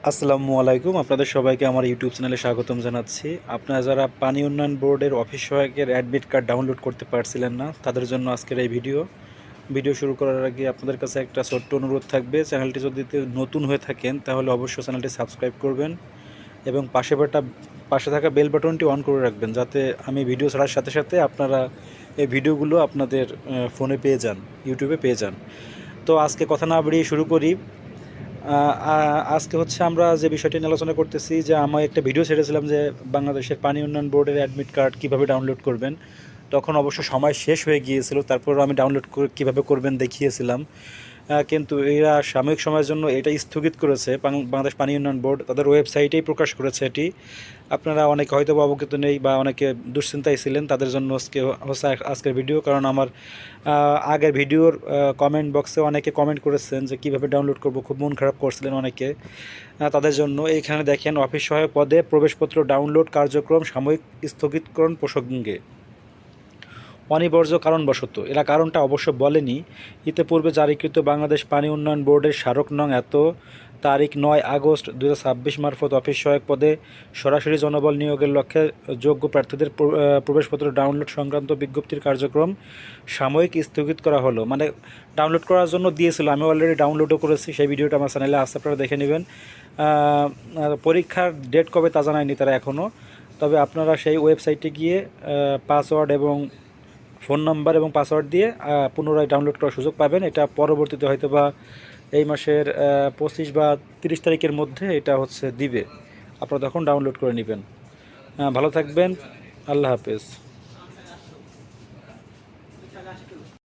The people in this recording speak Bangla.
আসসালামু আলাইকুম, আপনাদের সবাইকে আমার ইউটিউব চ্যানেলে স্বাগতম জানাচ্ছি। আপনারা যারা পানি উন্নয়ন বোর্ডের অফিস সহায়কের অ্যাডমিট কার্ড ডাউনলোড করতে পারছিলেন না, তাদের জন্য আজকের এই ভিডিও শুরু করার আগে আপনাদের কাছে একটা ছোট্ট অনুরোধ থাকবে। চ্যানেলটি যদি নতুন হয়ে থাকেন তাহলে অবশ্যই চ্যানেলটি সাবস্ক্রাইব করবেন এবং পাশে থাকা বেল বাটনটি অন করে রাখবেন, যাতে আমি ভিডিও ছাড়ার সাথে সাথে আপনারা এই ভিডিওগুলো আপনাদের ফোনে পেয়ে যান, ইউটিউবে পেয়ে যান। তো আজকে কথা না বাড়িয়ে শুরু করি। আজকে হচ্ছে আমরা যে বিষয়টি নিয়ে আলোচনা করতেছি, যে আমি একটা ভিডিও ছেড়েছিলাম যে বাংলাদেশের পানি উন্নয়ন বোর্ডের অ্যাডমিট কার্ড কীভাবে ডাউনলোড করবেন। তখন অবশ্য সময় শেষ হয়ে গিয়েছিল, তারপর আমি ডাউনলোড কীভাবে করবেন দেখিয়েছিলাম। কিন্তু এরা সাময়িক সময়ের জন্য এটা স্থগিত করেছে। বাংলাদেশ পানি উন্নয়ন বোর্ড তাদের ওয়েবসাইটেই প্রকাশ করেছে এটি। আপনারা অনেকে হয়তো অবগত নেই বা অনেকে দুশ্চিন্তায় ছিলেন, তাদের জন্য আজকের ভিডিও। কারণ আমার আগের ভিডিওর কমেন্ট বক্সে অনেকে কমেন্ট করেছেন যে কীভাবে ডাউনলোড করব, খুব মন খারাপ করছিলেন অনেকে। তাদের জন্য এইখানে দেখেন, অফিস সহায়ক পদে প্রবেশপত্র ডাউনলোড কার্যক্রম সাময়িক স্থগিতকরণ প্রসঙ্গে অনিবার্য কারণবশত। এরা কারণটা অবশ্য বলেনি। ইতিপূর্বে জারিকৃত বাংলাদেশ পানি উন্নয়ন বোর্ডের স্মারক নং এত তারিখ 9 আগস্ট 2026 মারফত অফিস সহায়ক পদে সরাসরি জনবল নিয়োগের লক্ষ্যে যোগ্য প্রার্থীদের প্রবেশপত্র ডাউনলোড সংক্রান্ত বিজ্ঞপ্তির কার্যক্রম সাময়িক স্থগিত করা হলো। মানে ডাউনলোড করার জন্য দিয়েছিল, আমি অলরেডি ডাউনলোডও করেছি, সেই ভিডিওটা আমার চ্যানেলে আছে, আপনারা দেখে নেবেন। পরীক্ষার ডেট কবে তা জানায়নি তারা এখনও। তবে আপনারা সেই ওয়েবসাইটে গিয়ে পাসওয়ার্ড এবং ফোন নাম্বার এবং পাসওয়ার্ড দিয়ে পুনরায় ডাউনলোড করার সুযোগ পাবেন। এটা পরবর্তীতে হয়তো বা এই মাসের 25 বা 30 তারিখের মধ্যে এটা দিবে। আপনারা তখন ডাউনলোড করে নেবেন। ভালো থাকবেন, আল্লাহ হাফেজ।